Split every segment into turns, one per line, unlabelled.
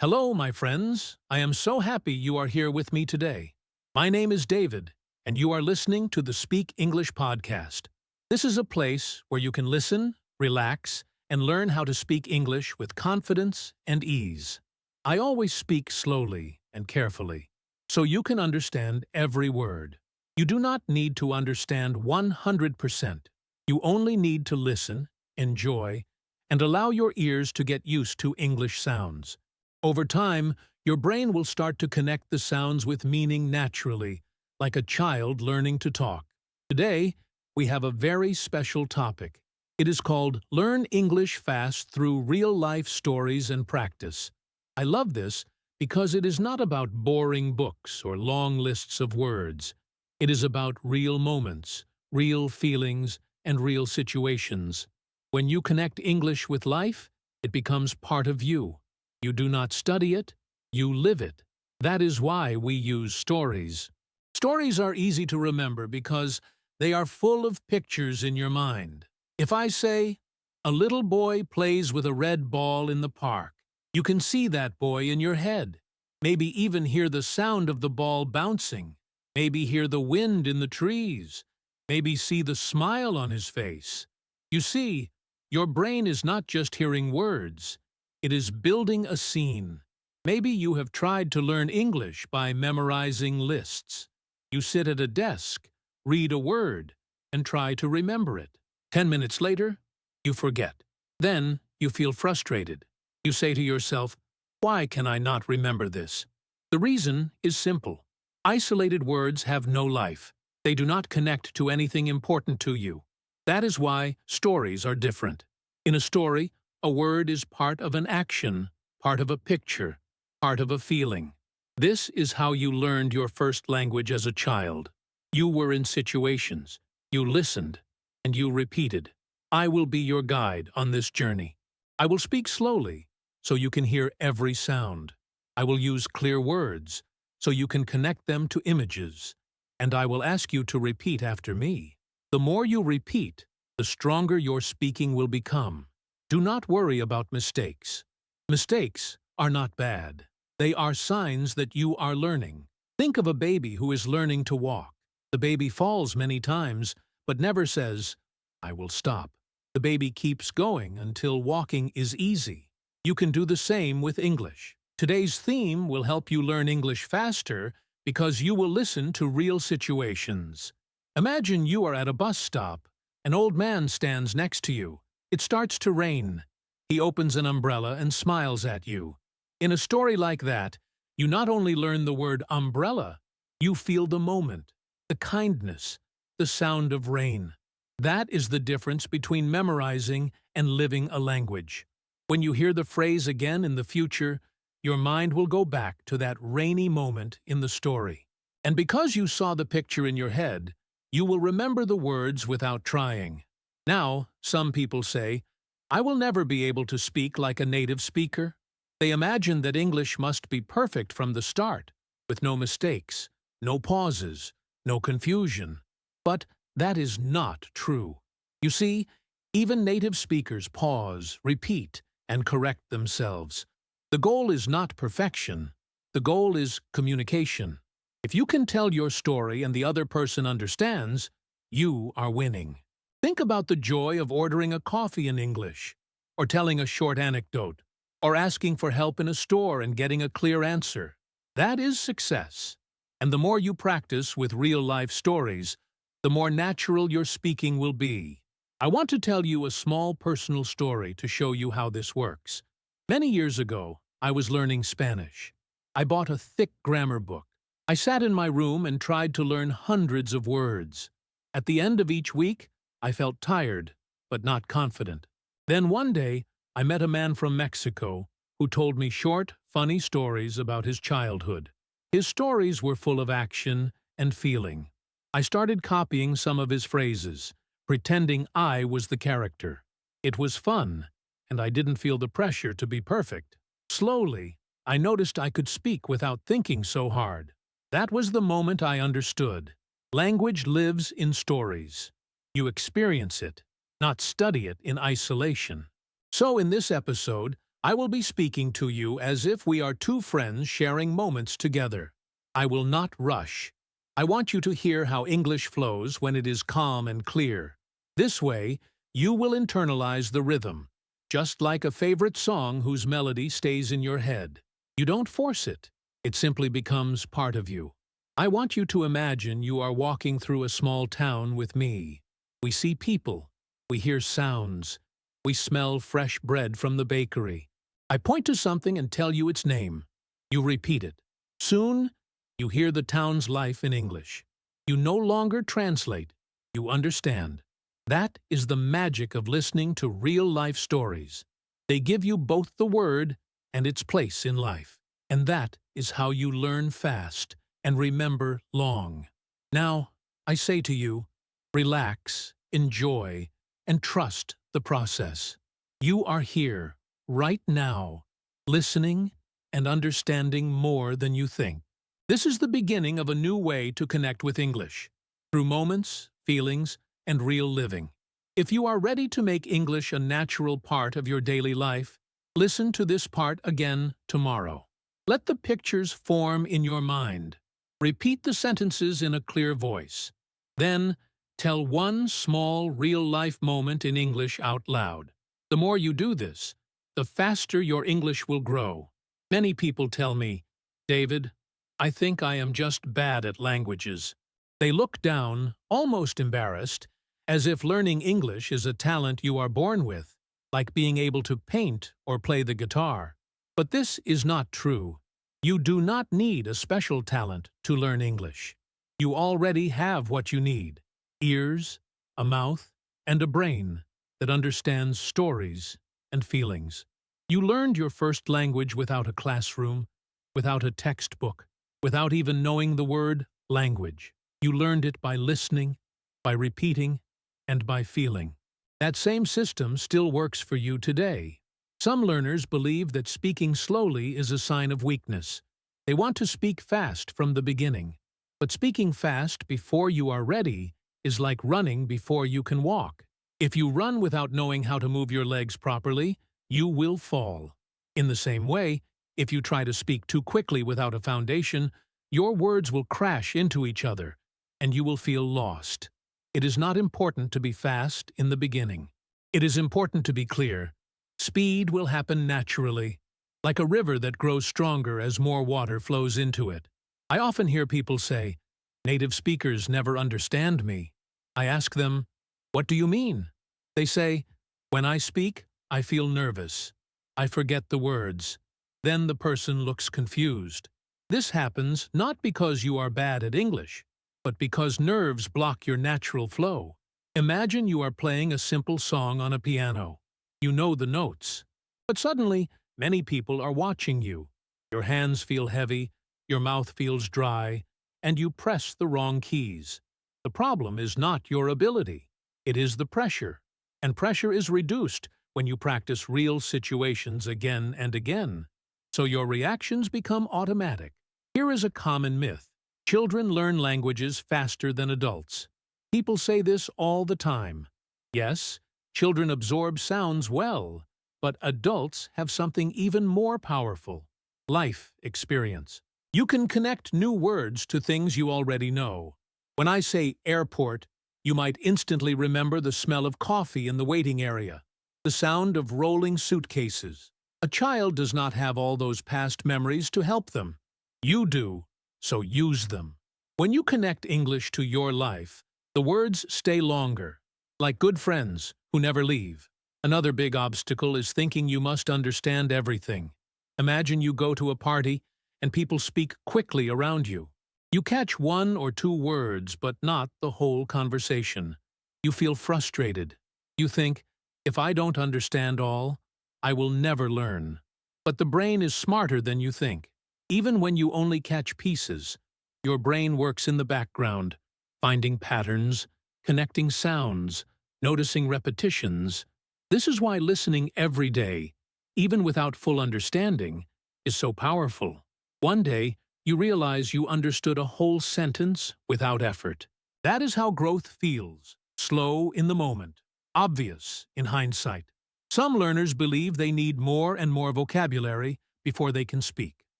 Hello, my friends. I am so happy you are here with me today. My name is David, and you are listening to the Speak English podcast. This is a place where you can listen, relax, and learn how to speak English with confidence and ease. I always speak slowly and carefully, so you can understand every word. You do not need to understand 100%. You only need to listen, enjoy, and allow your ears to get used to English sounds. Over time, your brain will start to connect the sounds with meaning naturally, like a child learning to talk. Today, we have a very special topic. It is called Learn English Fast Through Real-Life Stories and Practice. I love this because it is not about boring books or long lists of words. It is about real moments, real feelings, and real situations. When you connect English with life, it becomes part of you. You do not study it, you live it. That is why we use stories. Stories are easy to remember because they are full of pictures in your mind. If I say, a little boy plays with a red ball in the park, you can see that boy in your head. Maybe even hear the sound of the ball bouncing. Maybe hear the wind in the trees. Maybe see the smile on his face. You see, your brain is not just hearing words. It is building a scene. Maybe you have tried to learn English by memorizing lists. You sit at a desk, read a word, and try to remember it. 10 minutes later, you forget. Then you feel frustrated. You say to yourself, "Why can I not remember this?" The reason is simple. Isolated words have no life. They do not connect to anything important to you. That is why stories are different. In a story, a word is part of an action, part of a picture, part of a feeling. This is how you learned your first language as a child. You were in situations, you listened, and you repeated. I will be your guide on this journey. I will speak slowly, so you can hear every sound. I will use clear words, so you can connect them to images. And I will ask you to repeat after me. The more you repeat, the stronger your speaking will become. Do not worry about mistakes. Mistakes are not bad. They are signs that you are learning. Think of a baby who is learning to walk. The baby falls many times, but never says, I will stop. The baby keeps going until walking is easy. You can do the same with English. Today's theme will help you learn English faster because you will listen to real situations. Imagine you are at a bus stop. An old man stands next to you. It starts to rain. He opens an umbrella and smiles at you. In a story like that, you not only learn the word umbrella, you feel the moment, the kindness, the sound of rain. That is the difference between memorizing and living a language. When you hear the phrase again in the future, your mind will go back to that rainy moment in the story. And because you saw the picture in your head, you will remember the words without trying. Now, some people say, I will never be able to speak like a native speaker. They imagine that English must be perfect from the start, with no mistakes, no pauses, no confusion. But that is not true. You see, even native speakers pause, repeat, and correct themselves. The goal is not perfection. The goal is communication. If you can tell your story and the other person understands, you are winning. Think about the joy of ordering a coffee in English, or telling a short anecdote, or asking for help in a store and getting a clear answer. That is success. And the more you practice with real-life stories, the more natural your speaking will be. I want to tell you a small personal story to show you how this works. Many years ago, I was learning Spanish. I bought a thick grammar book. I sat in my room and tried to learn hundreds of words. At the end of each week, I felt tired, but not confident. Then one day, I met a man from Mexico who told me short, funny stories about his childhood. His stories were full of action and feeling. I started copying some of his phrases, pretending I was the character. It was fun, and I didn't feel the pressure to be perfect. Slowly, I noticed I could speak without thinking so hard. That was the moment I understood. Language lives in stories. You experience it, not study it in isolation. So in this episode, I will be speaking to you as if we are two friends sharing moments together. I will not rush. I want you to hear how English flows when it is calm and clear. This way, you will internalize the rhythm, just like a favorite song whose melody stays in your head. You don't force it. It simply becomes part of you. I want you to imagine you are walking through a small town with me. We see people. We hear sounds. We smell fresh bread from the bakery. I point to something and tell you its name. You repeat it. Soon, you hear the town's life in English. You no longer translate. You understand. That is the magic of listening to real-life stories. They give you both the word and its place in life. And that is how you learn fast and remember long. Now, I say to you, relax, enjoy, and trust the process. You are here, right now, listening and understanding more than you think. This is the beginning of a new way to connect with English, through moments, feelings, and real living. If you are ready to make English a natural part of your daily life, listen to this part again tomorrow. Let the pictures form in your mind. Repeat the sentences in a clear voice. Then, tell one small, real-life moment in English out loud. The more you do this, the faster your English will grow. Many people tell me, David, I think I am just bad at languages. They look down, almost embarrassed, as if learning English is a talent you are born with, like being able to paint or play the guitar. But this is not true. You do not need a special talent to learn English. You already have what you need: ears, a mouth, and a brain that understands stories and feelings. You learned your first language without a classroom, without a textbook, without even knowing the word language. You learned it by listening, by repeating, and by feeling. That same system still works for you today. Some learners believe that speaking slowly is a sign of weakness. They want to speak fast from the beginning. But speaking fast before you are ready is like running before you can walk. If you run without knowing how to move your legs properly, you will fall. In the same way, if you try to speak too quickly without a foundation, your words will crash into each other, and you will feel lost. It is not important to be fast in the beginning. It is important to be clear. Speed will happen naturally, like a river that grows stronger as more water flows into it. I often hear people say, native speakers never understand me. I ask them, what do you mean? They say, when I speak, I feel nervous. I forget the words. Then the person looks confused. This happens not because you are bad at English, but because nerves block your natural flow. Imagine you are playing a simple song on a piano. You know the notes. But suddenly, many people are watching you. Your hands feel heavy, your mouth feels dry, and you press the wrong keys. The problem is not your ability. It is the pressure. And pressure is reduced when you practice real situations again and again. So your reactions become automatic. Here is a common myth. Children learn languages faster than adults. People say this all the time. Yes, children absorb sounds well, but adults have something even more powerful: life experience. You can connect new words to things you already know. When I say airport, you might instantly remember the smell of coffee in the waiting area, the sound of rolling suitcases. A child does not have all those past memories to help them. You do, so use them. When you connect English to your life, the words stay longer, like good friends who never leave. Another big obstacle is thinking you must understand everything. Imagine you go to a party and people speak quickly around you. You catch one or two words, but not the whole conversation. You feel frustrated. You think, if I don't understand all, I will never learn. But the brain is smarter than you think. Even when you only catch pieces, your brain works in the background, finding patterns, connecting sounds, noticing repetitions. This is why listening every day, even without full understanding, is so powerful. One day, you realize you understood a whole sentence without effort. That is how growth feels: slow in the moment, obvious in hindsight. Some learners believe they need more and more vocabulary before they can speak.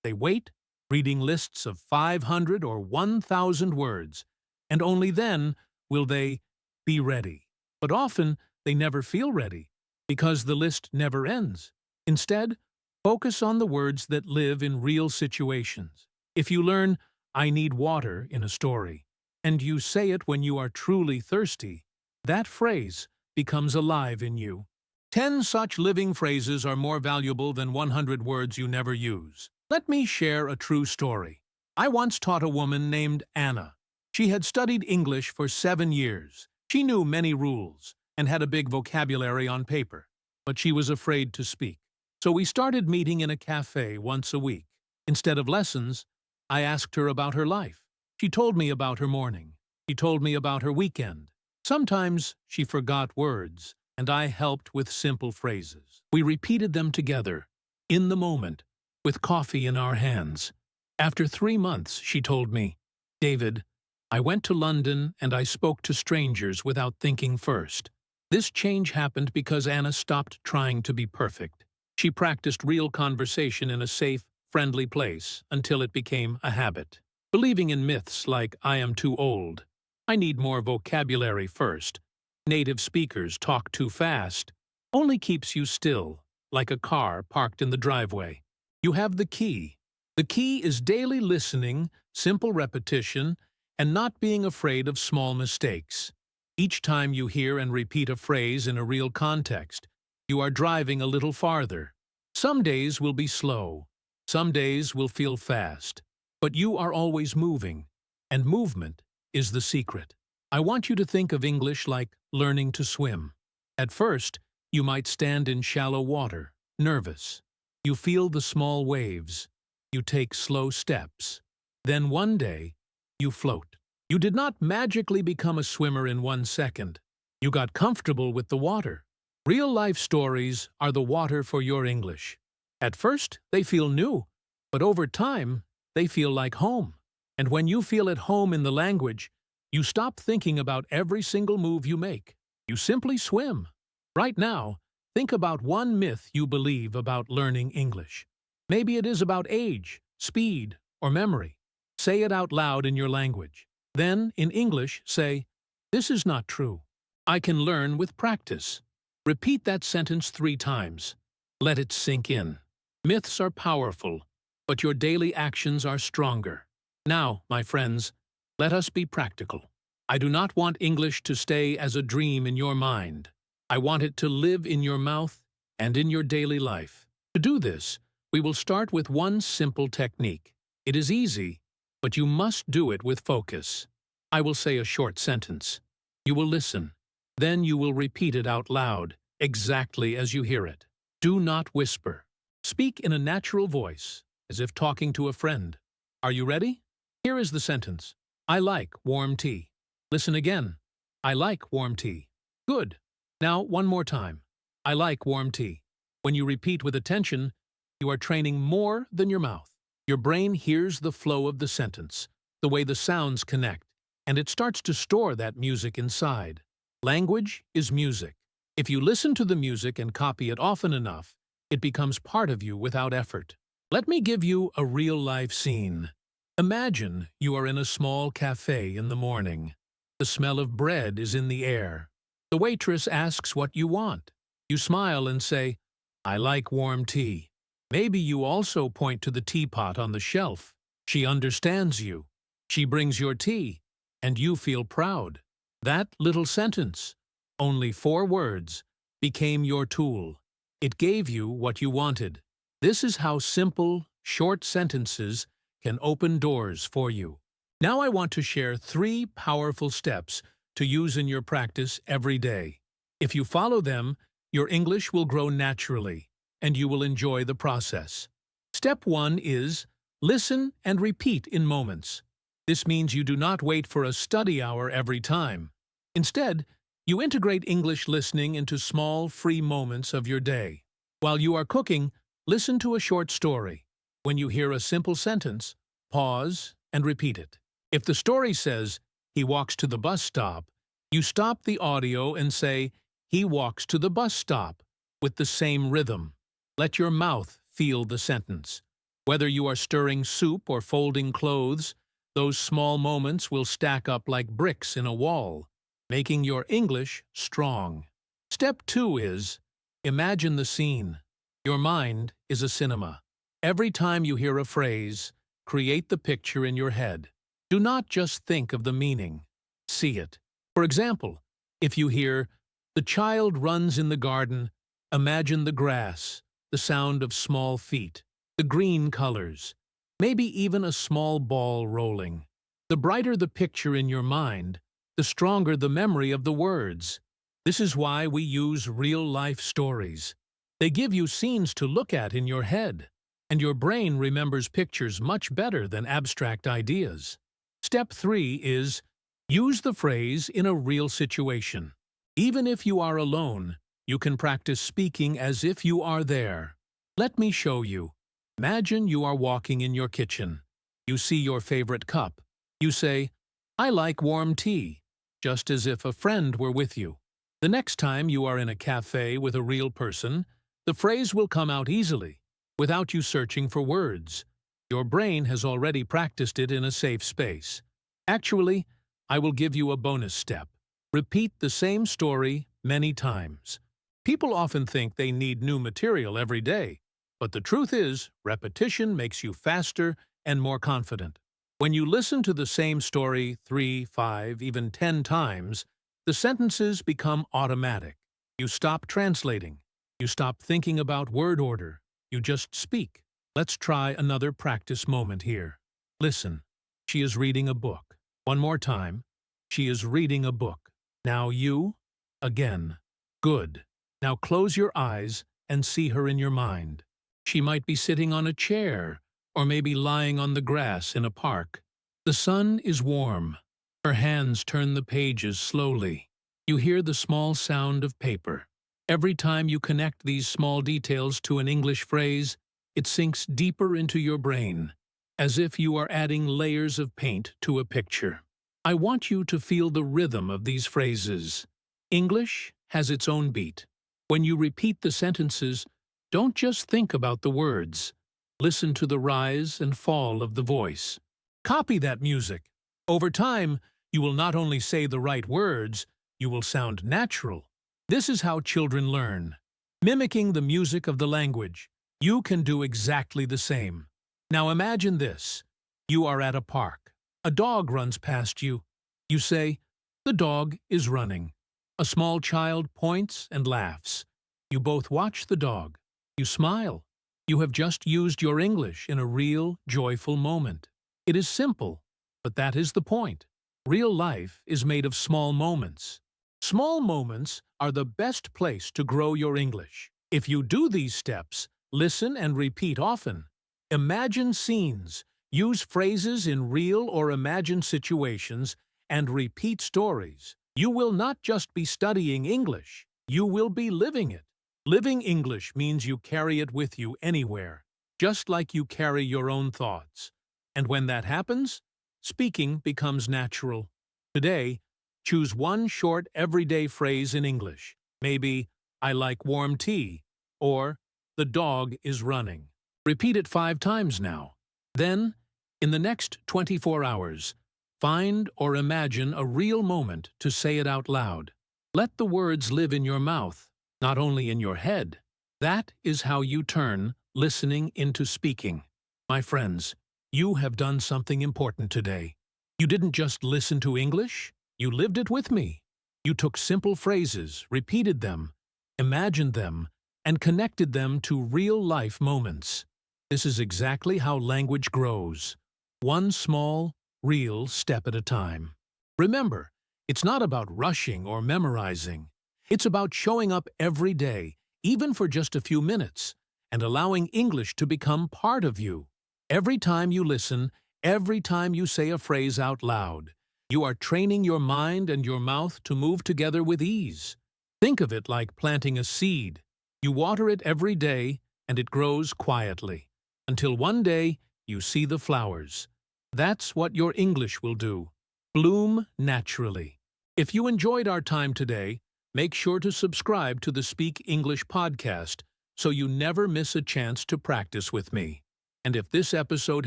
They wait, reading lists of 500 or 1,000 words, and only then will they be ready. But often, they never feel ready because the list never ends. Instead, focus on the words that live in real situations. If you learn, "I need water" in a story, and you say it when you are truly thirsty, that phrase becomes alive in you. 10 such living phrases are more valuable than 100 words you never use. Let me share a true story. I once taught a woman named Anna. She had studied English for 7 years. She knew many rules and had a big vocabulary on paper, but she was afraid to speak. So we started meeting in a cafe once a week. Instead of lessons, I asked her about her life. She told me about her morning. She told me about her weekend. Sometimes she forgot words, and I helped with simple phrases. We repeated them together, in the moment, with coffee in our hands. After 3 months, she told me, "David, I went to London and I spoke to strangers without thinking first." This change happened because Anna stopped trying to be perfect. She practiced real conversation in a safe, friendly place until it became a habit. Believing in myths like "I am too old," "I need more vocabulary first," "native speakers talk too fast," only keeps you still, like a car parked in the driveway. You have the key. The key is daily listening, simple repetition, and not being afraid of small mistakes. Each time you hear and repeat a phrase in a real context, you are driving a little farther. Some days will be slow. Some days will feel fast. But you are always moving, and movement is the secret. I want you to think of English like learning to swim. At first, you might stand in shallow water, nervous. You feel the small waves. You take slow steps. Then one day, you float. You did not magically become a swimmer in 1 second. You got comfortable with the water. Real-life stories are the water for your English. At first, they feel new, but over time, they feel like home. And when you feel at home in the language, you stop thinking about every single move you make. You simply swim. Right now, think about one myth you believe about learning English. Maybe it is about age, speed, or memory. Say it out loud in your language. Then, in English, say, "This is not true. I can learn with practice." Repeat that sentence 3 times. Let it sink in. Myths are powerful, but your daily actions are stronger. Now, my friends, let us be practical. I do not want English to stay as a dream in your mind. I want it to live in your mouth and in your daily life. To do this, we will start with one simple technique. It is easy, but you must do it with focus. I will say a short sentence. You will listen. Then you will repeat it out loud, exactly as you hear it. Do not whisper. Speak in a natural voice, as if talking to a friend. Are you ready? Here is the sentence. I like warm tea. Listen again. I like warm tea. Good. Now, one more time. I like warm tea. When you repeat with attention, you are training more than your mouth. Your brain hears the flow of the sentence, the way the sounds connect, and it starts to store that music inside. Language is music. If you listen to the music and copy it often enough, it becomes part of you without effort. Let me give you a real-life scene. Imagine you are in a small cafe in the morning. The smell of bread is in the air. The waitress asks what you want. You smile and say, "I like warm tea." Maybe you also point to the teapot on the shelf. She understands you. She brings your tea, and you feel proud. That little sentence, only 4 words, became your tool. It gave you what you wanted. This is how simple, short sentences can open doors for you. Now I want to share 3 powerful steps to use in your practice every day. If you follow them, your English will grow naturally, and you will enjoy the process. Step 1 is listen and repeat in moments. This means you do not wait for a study hour every time. Instead, you integrate English listening into small, free moments of your day. While you are cooking, listen to a short story. When you hear a simple sentence, pause and repeat it. If the story says, "He walks to the bus stop," you stop the audio and say, "He walks to the bus stop," with the same rhythm. Let your mouth feel the sentence. Whether you are stirring soup or folding clothes, those small moments will stack up like bricks in a wall, making your English strong. Step 2 is, imagine the scene. Your mind is a cinema. Every time you hear a phrase, create the picture in your head. Do not just think of the meaning. See it. For example, if you hear, "The child runs in the garden," imagine the grass, the sound of small feet, the green colors, maybe even a small ball rolling. The brighter the picture in your mind, the stronger the memory of the words. This is why we use real-life stories. They give you scenes to look at in your head, and your brain remembers pictures much better than abstract ideas. Step 3 is, use the phrase in a real situation. Even if you are alone, you can practice speaking as if you are there. Let me show you. Imagine you are walking in your kitchen. You see your favorite cup. You say, "I like warm tea," just as if a friend were with you. The next time you are in a cafe with a real person, the phrase will come out easily, without you searching for words. Your brain has already practiced it in a safe space. Actually, I will give you a bonus step. Repeat the same story many times. People often think they need new material every day, but the truth is, repetition makes you faster and more confident. When you listen to the same story 3, 5, even 10 times, the sentences become automatic. You stop translating. You stop thinking about word order. You just speak. Let's try another practice moment here. Listen. She is reading a book. One more time. She is reading a book. Now you. Again. Good. Now close your eyes and see her in your mind. She might be sitting on a chair, or maybe lying on the grass in a park. The sun is warm. Her hands turn the pages slowly. You hear the small sound of paper. Every time you connect these small details to an English phrase, it sinks deeper into your brain, as if you are adding layers of paint to a picture. I want you to feel the rhythm of these phrases. English has its own beat. When you repeat the sentences, don't just think about the words. Listen to the rise and fall of the voice. Copy that music. Over time, you will not only say the right words, you will sound natural. This is how children learn. Mimicking the music of the language. You can do exactly the same. Now imagine this. You are at a park. A dog runs past you. You say, "The dog is running." A small child points and laughs. You both watch the dog. You smile. You have just used your English in a real, joyful moment. It is simple, but that is the point. Real life is made of small moments. Small moments are the best place to grow your English. If you do these steps, listen and repeat often. Imagine scenes, use phrases in real or imagined situations, and repeat stories. You will not just be studying English, you will be living it. Living English means you carry it with you anywhere, just like you carry your own thoughts. And when that happens, speaking becomes natural. Today, choose one short everyday phrase in English. Maybe, "I like warm tea," or "The dog is running." Repeat it 5 times now. Then, in the next 24 hours, find or imagine a real moment to say it out loud. Let the words live in your mouth, not only in your head. That is how you turn listening into speaking. My friends, you have done something important today. You didn't just listen to English, you lived it with me. You took simple phrases, repeated them, imagined them, and connected them to real-life moments. This is exactly how language grows. One small, real step at a time. Remember, it's not about rushing or memorizing. It's about showing up every day, even for just a few minutes, and allowing English to become part of you. Every time you listen, every time you say a phrase out loud, you are training your mind and your mouth to move together with ease. Think of it like planting a seed. You water it every day, and it grows quietly, until one day you see the flowers. That's what your English will do. Bloom naturally. If you enjoyed our time today, Make sure to subscribe to the Speak English podcast so you never miss a chance to practice with me. And if this episode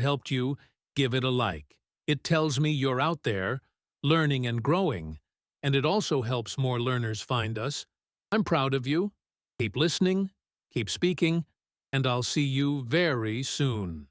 helped you, give it a like. It tells me you're out there, learning and growing, and it also helps more learners find us. I'm proud of you. Keep listening, keep speaking, and I'll see you very soon.